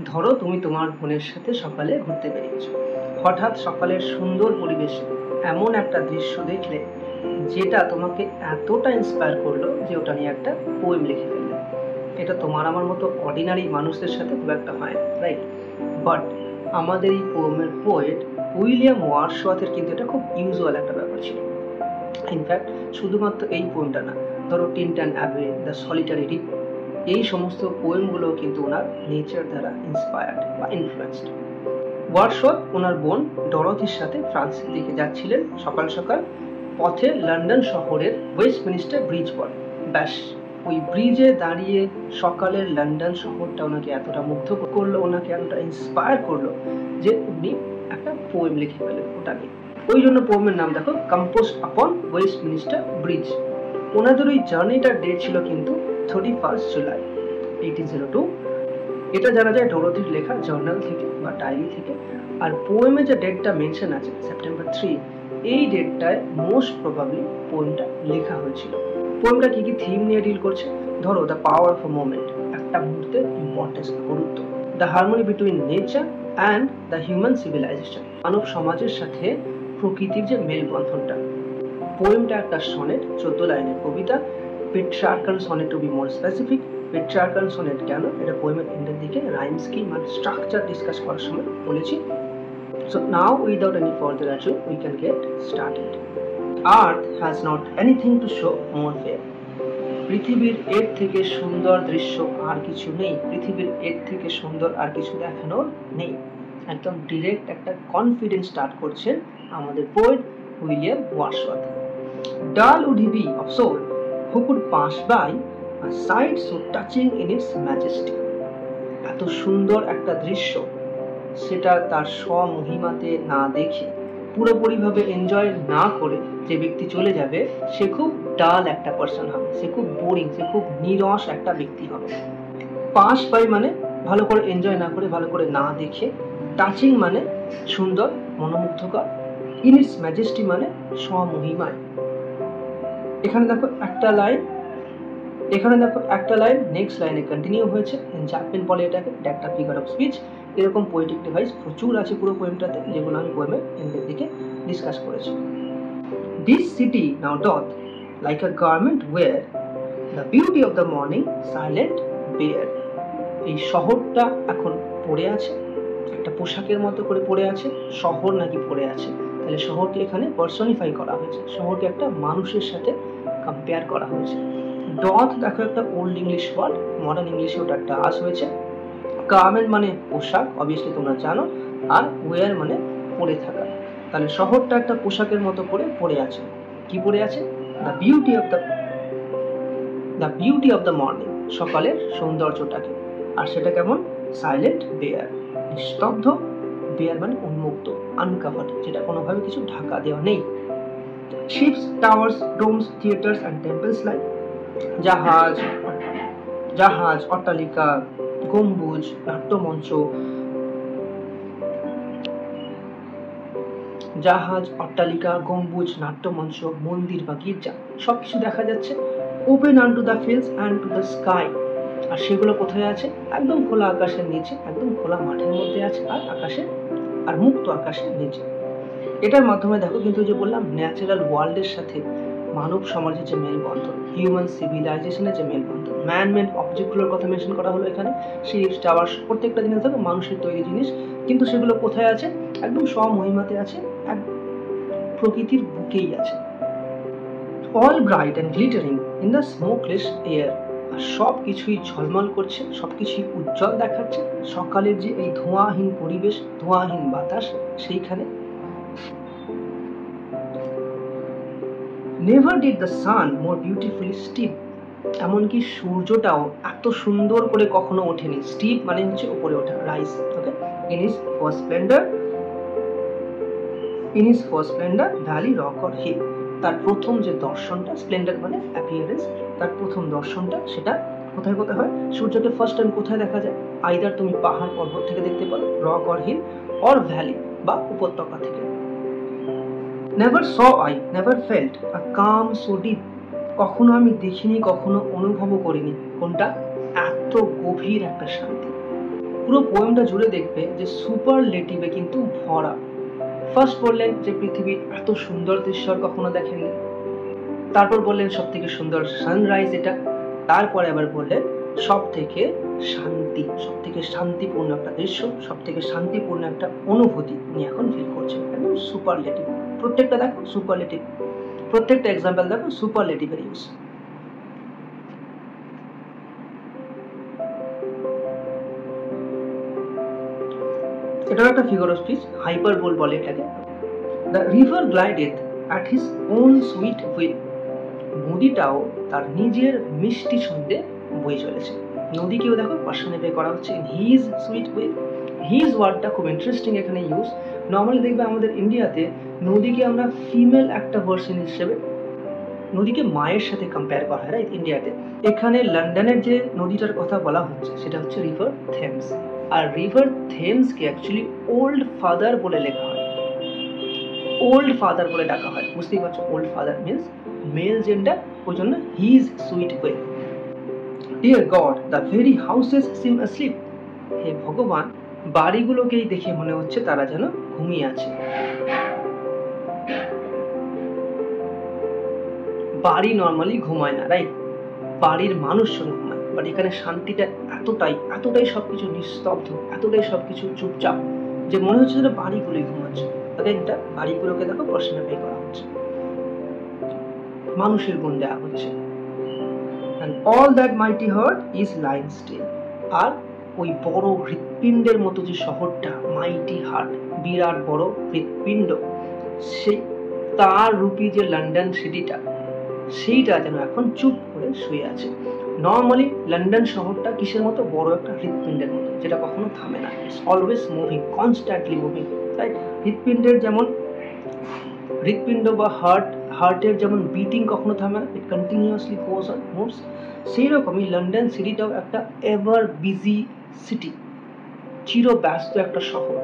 ধরো তুমি তোমার বোনের সাথে সকালে ঘুরতে বেরিয়েছো, হঠাৎ সকালের সুন্দর পরিবেশে এমন একটা দৃশ্য দেখলে যেটা তোমাকে এতটা ইন্সপায়ার করলো যে ওটা নিয়ে একটা পোয়েম লিখে ফেললে। এটা তোমার আমার মতো অর্ডিনারি মানুষদের সাথে খুব একটা হয় না, রাইট? বাট আমাদের এই পোয়েমের পোয়েট উইলিয়াম ওয়ার্ডসওয়ার্থের কিন্তু এটা খুব ইউজুয়াল একটা ব্যাপার ছিল। ইনফ্যাক্ট শুধুমাত্র এই পোয়েমটা না, ধরো টিনটন অ্যাবে, দ্য সলিটারি রিপোর্ট, এই সমস্ত পোয়েমগুলো কিন্তু ওনার নেচার দ্বারা ইন্সপায়ার্ড বা ইনফ্লুয়েন্সড। ওয়ার্ডসওয়ার্থ ওনার বোন ডরথির সাথে ফ্রান্সের দিকে যাচ্ছিলেন সকাল সকাল। পথে লন্ডন শহরের ওয়েস্টমিনিস্টার ব্রিজ পড়ে। ব্যাস, ওই ব্রিজে দাঁড়িয়ে সকালের লন্ডন শহরটা ওনাকে এতটা মুগ্ধ করলো, ওনাকে এতটা ইন্সপায়ার করলো যে উনি একটা পোয়েম লিখে ফেলেন ওটা নিয়ে। ওই জন্য পোয়েমের নাম দেখো, কম্পোজড আপন ওয়েস্টমিনিস্টার ব্রিজ। ওনাদের ওই জার্নিটার ডেট ছিল কিন্তু 31 জুলাই 1802। এটা জানা যায় ডরথির লেখা জার্নাল থেকে বা ডায়েরি থেকে। আর পোয়েমে যে ডেটটা মেনশন আছে সেপ্টেম্বর 3, এই ডেটটায় মোস্ট প্রবাবলি পোয়েমটা লেখা হয়েছিল। পোয়েমটা কি কি থিম নিয়ে ডিল করছে? ধরো, the power of a moment, একটা মুহূর্তের ইম্পর্টেন্স, গুরুত্ব। The harmony between nature and the human civilisation, মানব সমাজের সাথে প্রকৃতির যে মেলবন্ধনটা। পোয়েমটা একটা সনেট, 14 লাইনের কবিতা। Petrarchan sonnet to be more specific. Petrarchan sonnet কেন? এটা পোয়েমের এন্ডের দিকে রাইম স্কিম মানে স্ট্রাকচার ডিসকাস করার সময় বলেছি। So now without any further ado we can get started. Earth has not anything to show more fair. পৃথিবীর এর থেকে সুন্দর দৃশ্য আর কিছু নেই, পৃথিবীর এর থেকে সুন্দর আর কিছু দেখানোর নেই। একদম ডিরেক্ট একটা কনফিডেন্স স্টার্ট করছেন আমাদের poet William Wordsworth. Dull would he be of soul who could pass by a sight so touching in its majesty. এত সুন্দর একটা দৃশ্য, সেটা তার স্বমহিমাতে না দেখে, পুরোপুরিভাবে এনজয় না করে যে ব্যক্তি চলে যাবে, সে খুব ডাল একটা পার্সন হবে, সে খুব বোরিং, সে খুব নিরস একটা ব্যক্তি হবে। পাস বাই মানে ভালো করে এনজয় না করে, ভালো করে না দেখে। টাচিং মানে সুন্দর, মনোমুগ্ধকর। ইন ইটস ম্যাজেস্টি মানে স্বমহিমায়। এখানে দেখো একটা লাইন নেক্সট লাইনে কন্টিনিউ হয়েছে। চ্যাপম্যান বলে এটাকে, এটা একটা ফিগার অফ স্পিচ। এরকম পোয়েটিক ডিভাইস প্রচুর আছে পুরো পোয়েমটাতে, যেগুলো আমি পোয়েমের এন্ডের দিকে ডিসকাস করেছি। This city now doth like a garment wear the beauty of the morning silent bare. এই শহরটা এখন পড়ে আছে, একটা পোশাকের মতো করে পড়ে আছে। শহর নাকি পড়ে আছে, তাহলে শহরকে এখানে পার্সনিফাই করা হয়েছে, শহরকে একটা মানুষের সাথে কম্পেয়ার করা হয়েছে। ডথ দেখো একটা ওল্ড ইংলিশ ওয়ার্ড, মডার্ন ইংলিশে ওটা একটা আস হয়েছে। গার্মেন্ট মানে পোশাক, অবভিয়াসলি তোমরা জানো। আর ওয়্যার মানে পরে থাকা। তাহলে শহরটা একটা পোশাকের মতো করে পড়ে আছে। কি পড়ে আছে? The beauty of the morning, সকালের সৌন্দর্যটাকে। আর সেটা কেমন? সাইলেন্ট বেয়ার, নিস্তব্ধ। বেয়ার মানে উন্মুক্ত, আনকাভার্ড, যেটা কোনোভাবে কিছু ঢাকা দেওয়া নেই। Ships, towers, domes, theatres and temples like, জাহাজ, অট্টালিকা, গম্বুজ, নাট্যমঞ্চ, মন্দির বা গির্জা, সবকিছু দেখা যাচ্ছে। Open unto the fields and to the sky. আর সেগুলো কোথায় আছে? একদম খোলা আকাশের নিচে, একদম খোলা মাঠের মধ্যে আছে, আর মুক্ত আকাশের নিচে। এটার মাধ্যমে দেখো কিন্তু যে বললাম, ন্যাচারাল ওয়ার্ল্ডের সাথে মানব সমাজের যে মেলবন্ধন, হিউম্যান সিভিলাইজেশনের যে মেলবন্ধন, ম্যান মেড অবজেক্টগুলোর কথা মেনশন করা হলো এখানে। শিপস, টাওয়ার্স, প্রত্যেকটা জিনিস দেখো মানুষের তৈরি জিনিস, কিন্তু সেগুলো কোথায় আছে? একদম স্বমহিমাতে আছে, এক প্রকৃতির বুকেই আছে। All bright and glittering in the smokeless air. আর সব কিছুই ঝলমল করছে, সবকিছুই উজ্জ্বল দেখাচ্ছে সকালের যে এই ধোঁয়াহীন পরিবেশ, ধোঁয়াহীন বাতাস, সেইখানে। Never did the sun more beautifully steep. এমনকি সূর্যটাও এত সুন্দর করে কখনো ওঠেনি। স্টিপ মানে হচ্ছে উপরে ওঠা, rise. Okay, in his first splendor valley, rock or hill. তার প্রথম যে দর্শনটা, স্প্লেন্ডার মানে অ্যাপিয়ারেন্স, তার প্রথম দর্শনটা সেটা কোথায় হয়? সূর্যকে ফার্স্ট টাইম কোথায় দেখা যায়? আইদার তুমি পাহাড় পর্বত থেকে দেখতে পারো, rock or hill, or valley বা উপত্যকা থেকে। Never saw I, never felt a calm so deep. কখনো আমি দেখিনি, কখনো অনুভবও করিনি। কোনটা? এত গভীর একটা শান্তি। পুরো পোয়েমটা জুড়ে দেখবে যে সুপারলেটিভে কিন্তু ভরা। ফার্স্ট বললেন যে পৃথিবী এত সুন্দর দৃশ্য আর কখনো দেখেননি, তারপর বললেন সব থেকে সুন্দর সানরাইজ এটা, তারপরে আবার বললেন সব থেকে শান্তিপূর্ণ একটা দৃশ্য, সব থেকে শান্তিপূর্ণ একটা অনুভূতি উনি এখন ফিল করছেন। একদম সুপারলেটিভ, প্রত্যেকটা দেখো সুপারলেটিভ, প্রত্যেকটা এক্সাম্পল দেখো সুপারলেটিভের ইউজ। এটাও একটা ফিগার অফ স্পিচ, হাইপারবোল বলে এটাকে। The river glided at his own sweet will, নদীটাও তার নিজের মিষ্টি ছন্দে বয়ে চলেছে। নদীকেও দেখো পার্সনিফাই করা হচ্ছে in his sweet will. His ওয়ার্ডটা খুব ইন্টারেস্টিং এখানে ইউজ। নর্মালি দেখবে আমাদের ইন্ডিয়াতে নদীকে আমরা ফিমেল একটা ভার্সন হিসেবে নদীকে মায়ের সাথে কম্পেয়ার করা হয় রাইট ইন্ডিয়াতে। এখানে লন্ডনের যে নদীটার কথা বলা হচ্ছে সেটা হচ্ছে রিভার থেমস, আর রিভার থেমসকে অ্যাকচুয়ালি ওল্ড ফাদার বলে লেখা হয়, ওল্ড ফাদার বলে ডাকা হয়। বুঝতেই পারছো, old father means male gender, ওই জন্য his sweet will. Dear God, the very houses seem asleep, হে ভগবান, বাড়িগুলোকেই দেখে মনে হচ্ছে তারা যেন ঘুমিয়ে আছে। বাড়ি নর্মালি ঘুমায় না রাইট, বাড়ির মানুষজন ঘুমায়, বাট এখানে শান্তিটা এতটাই সবকিছু নিস্তব্ধ, এতটাই সবকিছু চুপচাপ যে মনে হচ্ছে যেন বাড়িগুলোই ঘুমাচ্ছে। একটা বাড়িগুলোকে দেখো পার্সনিফাই করা হচ্ছে, মানুষের গুণ দেওয়া হচ্ছে। and all that mighty heart is lying still, আর ওই বড় হৃৎপিণ্ডের মতো যে শহরটা, মাইটি হার্ট, বিরাট বড় হৃৎপিণ্ড, সেই তার রূপী যে লন্ডন সিটিটা, সেইটা যেন এখন চুপ করে শুয়ে আছে। নর্মালি লন্ডন শহরটা কিসের মতো? বড় একটা হৃৎপিণ্ডের মতো, যেটা কখনো থামে না, it's always moving, constantly moving, right? হৃৎপিণ্ড বা হার্টের যেমন বিটিং কখনো থামে না, ইট কন্টিনিউয়াসলি গোজ অন, মুভস। সেই রকমই লন্ডন সিটিটাও একটা এভার বিজি সিটি, চিরব্যস্ত একটা শহর,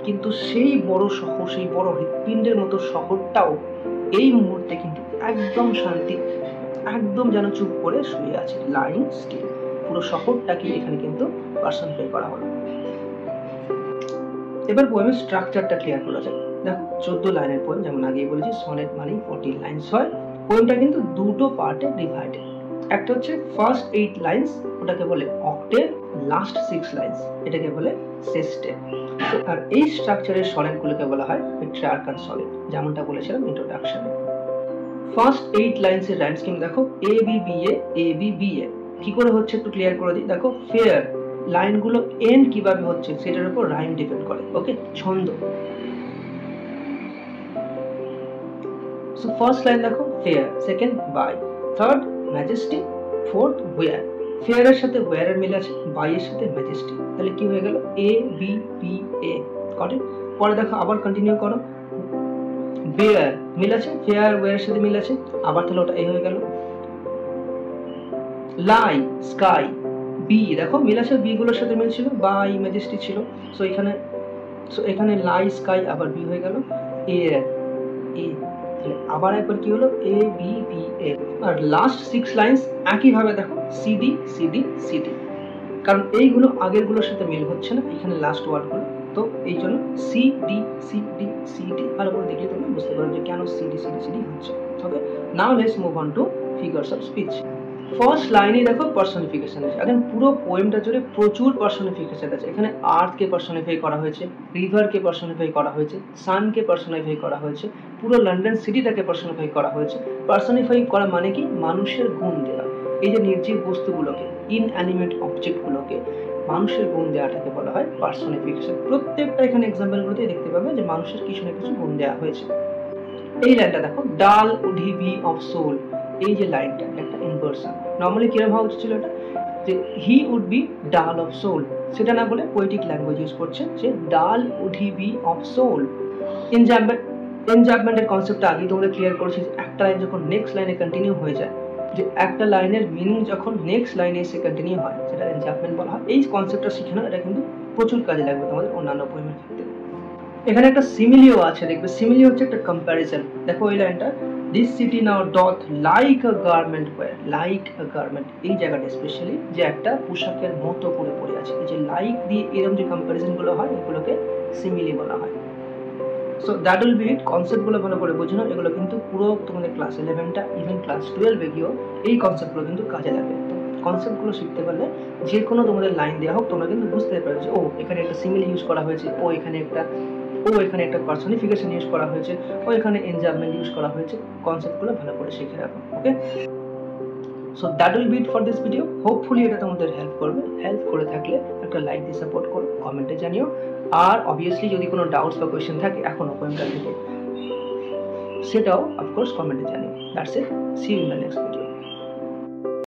কিন্তু সেই বড় শহর, সেই বড় হৃৎপিণ্ডের মতো শহরটাও এই মুহূর্তে কিন্তু একদম শান্তি, একদম যেন চুপ করে শুয়ে আছে, লাইং স্টিল। পুরো শহরটাকে এখানে কিন্তু পার্সনিফাই করা হলো। এবার পোয়েমের স্ট্রাকচারটা ক্লিয়ার করা যায়। দেখো 14 লাইনের পোয়েম, যেমন আগেই বলেছি সনেট মানে 14 লাইনস হয়। পোয়েমটা কিন্তু দুটো পার্টে ডিভাইডেড। একটা হচ্ছে ফার্স্ট 8 লাইনস, ওটাকে বলে অক্টেভ, লাস্ট 6 লাইনস এটাকে বলে সেস্টেভ। আর এই স্ট্রাকচারের সনেটগুলোকে বলা হয় পেট্রার্কাল সনেট, যেমনটা বলেছিলাম ইন্ট্রোডাকশনে। ফার্স্ট 8 লাইনসের রাইম স্কিম দেখো, এ বি বি এ। কি করে হচ্ছে একটু ক্লিয়ার করে দিই। দেখো ফেয়ার, লাইনগুলো এন্ড কিভাবে হচ্ছে সেটার উপর রাইম ডিপেন্ড করে, ওকে, ছন্দ। সো ফার্স্ট লাইন দেখো fair, second by, third majesty, fourth wear. ফেয়ারের সাথে ওয়্যারের মিল আছে, বাই এর সাথে ম্যাজেস্টি, তাহলে কি হয়ে গেল? এ বি বি এ। করেক্ট? পরে দেখো আবার কন্টিনিউ করো, বেয়ার মিল আছে, ফেয়ার ওয়্যারের সাথে মিল আছে, আবার তাহলে ওটা এ হয়ে গেল। লাই, স্কাই, বি, দেখো মিল আছে, বি গুলোর সাথে মিল ছিল, বাই ম্যাজেস্টি ছিল, সো এখানে লাই স্কাই আবার বি হয়ে গেল, এয়ার এ, তাহলে আবার একবার কি হলো? A B B A. আর লাস্ট 6 লাইনস একই ভাবে দেখো, C D C D C D, কারণ এইগুলো আগের গুলোর সাথে মিল হচ্ছে না এখানে লাস্ট ওয়ার্ড গুলো, তো এই জন্য C D C D C D. আর উপরে দেখলে তোমরা বুঝতে পারবে যে কেন C D C D C D হচ্ছে। Okay, now let's move on to figures of speech. First লাইনে দেখো পার্সনিফিকেশন আছে। এখন পুরো পোয়েমটা জুড়ে প্রচুর পার্সনিফিকেশন আছে। এখানে আর্থকে পার্সনিফাই করা হয়েছে, রিভারকে পার্সনিফাই করা হয়েছে, সানকে পার্সনিফাই করা হয়েছে, পুরো লন্ডন সিটিটাকে পার্সনিফাই করা হয়েছে। পার্সনিফাই করা মানে কি? মানুষের গুণ দেওয়া। এই যে নির্জীব বস্তুগুলোকে, ইনঅ্যানিমেট অবজেক্টগুলোকে মানুষের গুণ দেওয়াটাকে বলা হয় পার্সনিফিকেশন। প্রত্যেকটা এখানে এক্সাম্পলগুলোতে দেখতে পাবে যে মানুষের কিছু না কিছু গুণ দেওয়া হয়েছে। এই লাইনটা দেখো, dull would he be of soul, এই যে লাইনটা একটা ইনভার্সন। নর্মালি কিরকম হওয়া উচিত ছিল এটা, যে he would be dull of soul, সেটা না বলে পোয়েটিক ল্যাঙ্গুয়েজ ইউজ করছে, যে dull would he be of soul. এনজাম্পমেন্টের কনসেপ্টটা আগে তোমরা ক্লিয়ার করেছি, একটা লাইন যখন নেক্সট লাইনে কন্টিনিউ হয়ে যায়, যে একটা লাইনের মিনিং যখন নেক্সট লাইনে এসে কন্টিনিউ হয়, সেটা এনজাম্পমেন্ট বলা হয়। এই কনসেপ্টটা শিখে নাও, এটা কিন্তু প্রচুর কাজে লাগবে তোমাদের অন্যান্য পোয়েমের ক্ষেত্রে। এখানে একটা সিমিলিও আছে, দেখবে সিমিলি হচ্ছে একটা কম্প্যারিজন। দেখো ওই লাইনটা, this city now doth like a garment wear, like a garment, এই জায়গাটা স্পেশালি যে একটা পোশাকের মতো করে পড়ে আছে, এই যে লাইক দিয়ে এরকম যে কম্পারিজনগুলো হয় এগুলোকে সিমিলি বলা হয়। সো দ্যাট উইল বি ইট। কনসেপ্টগুলো ভালো করে বুঝে নাও, এগুলো কিন্তু পুরো তোমাদের ক্লাস 11টা ইভেন ক্লাস 12 গিয়েও এই কনসেপ্টগুলো কিন্তু কাজে লাগে। তো কনসেপ্টগুলো শিখতে পারলে যে কোনো তোমাদের লাইন দেওয়া হোক তোমরা কিন্তু বুঝতে পারবে যে ও এখানে একটা সিমিলি ইউজ করা হয়েছে, ও এখানে একটা পার্সনিফিকেশন ইউজ করা হয়েছে, ও এখানে এনজারমেন্ট ইউজ করা হয়েছে। কনসেপ্টগুলো ভালো করে শিখে রাখো। Okay, so that will be it for this video. Hopefully এটা তোমাদের হেল্প করবে। হেল্প করে থাকলে একটা লাইক দিয়ে সাপোর্ট করো, কমেন্টে জানিও। আর অবভিয়াসলি যদি কোনো ডাউটস বা কোয়েশ্চেন থাকে এখনো পোয়েমটা থেকে, সেটাও অফকোর্স কমেন্টে জানিও। That's it, see you in the next video.